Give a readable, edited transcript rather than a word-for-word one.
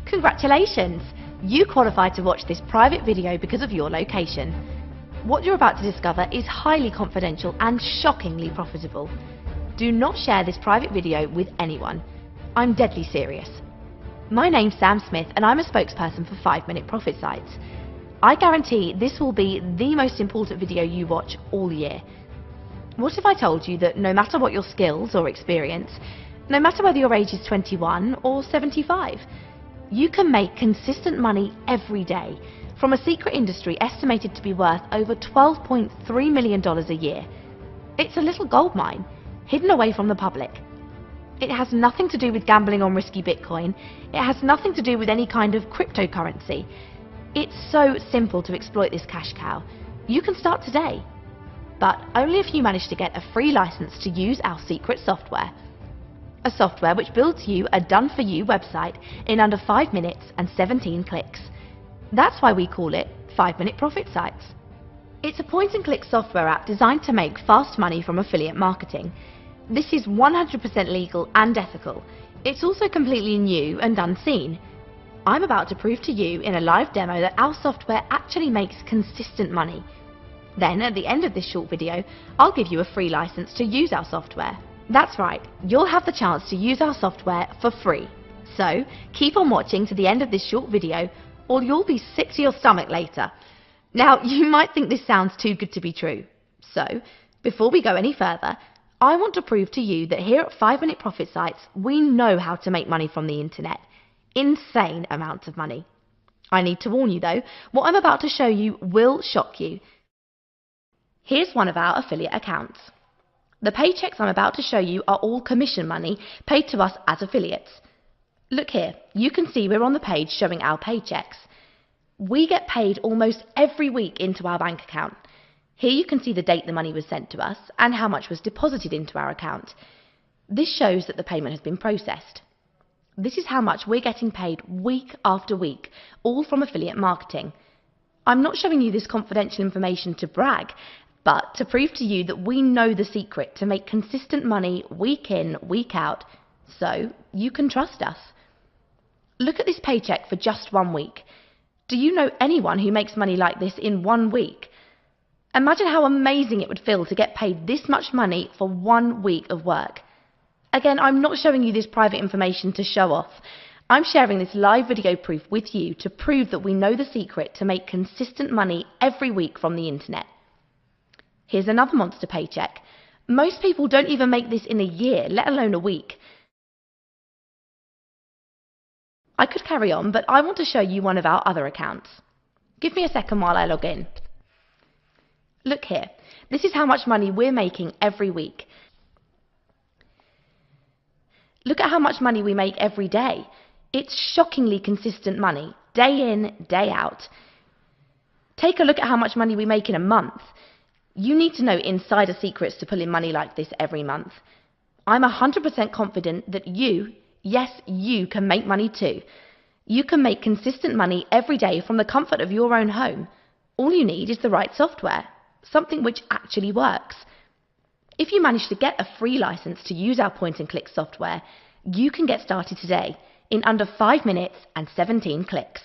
Congratulations! You qualify to watch this private video because of your location. What you're about to discover is highly confidential and shockingly profitable. Do not share this private video with anyone. I'm deadly serious. My name's Sam Smith and I'm a spokesperson for 5-Minute Profit Sites. I guarantee this will be the most important video you watch all year. What if I told you that no matter what your skills or experience, no matter whether your age is 21 or 75, you can make consistent money every day from a secret industry estimated to be worth over $12.3 million a year. It's a little gold mine, hidden away from the public. It has nothing to do with gambling on risky Bitcoin. It has nothing to do with any kind of cryptocurrency. It's so simple to exploit this cash cow. You can start today, but only if you manage to get a free license to use our secret software. A software which builds you a done-for-you website in under 5 minutes and 17 clicks. That's why we call it 5-Minute Profit Sites. It's a point-and-click software app designed to make fast money from affiliate marketing. This is 100% legal and ethical. It's also completely new and unseen. I'm about to prove to you in a live demo that our software actually makes consistent money. Then, at the end of this short video, I'll give you a free license to use our software. That's right, you'll have the chance to use our software for free. So, keep on watching to the end of this short video, or you'll be sick to your stomach later. Now, you might think this sounds too good to be true. So, before we go any further, I want to prove to you that here at 5-Minute Profit Sites, we know how to make money from the internet. Insane amounts of money. I need to warn you though, what I'm about to show you will shock you. Here's one of our affiliate accounts. The paychecks I'm about to show you are all commission money paid to us as affiliates. Look here, you can see we're on the page showing our paychecks. We get paid almost every week into our bank account. Here you can see the date the money was sent to us and how much was deposited into our account. This shows that the payment has been processed. This is how much we're getting paid week after week, all from affiliate marketing. I'm not showing you this confidential information to brag, but to prove to you that we know the secret to make consistent money week in, week out, so you can trust us. Look at this paycheck for just 1 week. Do you know anyone who makes money like this in 1 week? Imagine how amazing it would feel to get paid this much money for 1 week of work. Again, I'm not showing you this private information to show off. I'm sharing this live video proof with you to prove that we know the secret to make consistent money every week from the internet. Here's another monster paycheck. Most people don't even make this in a year, let alone a week. I could carry on, but I want to show you one of our other accounts. Give me a second while I log in. Look here, this is how much money we're making every week. Look at how much money we make every day. It's shockingly consistent money, day in, day out. Take a look at how much money we make in a month. You need to know insider secrets to pull in money like this every month. I'm 100% confident that you, yes, you can make money too. You can make consistent money every day from the comfort of your own home. All you need is the right software, something which actually works. If you manage to get a free license to use our point-and-click software, you can get started today in under 5 minutes and 17 clicks.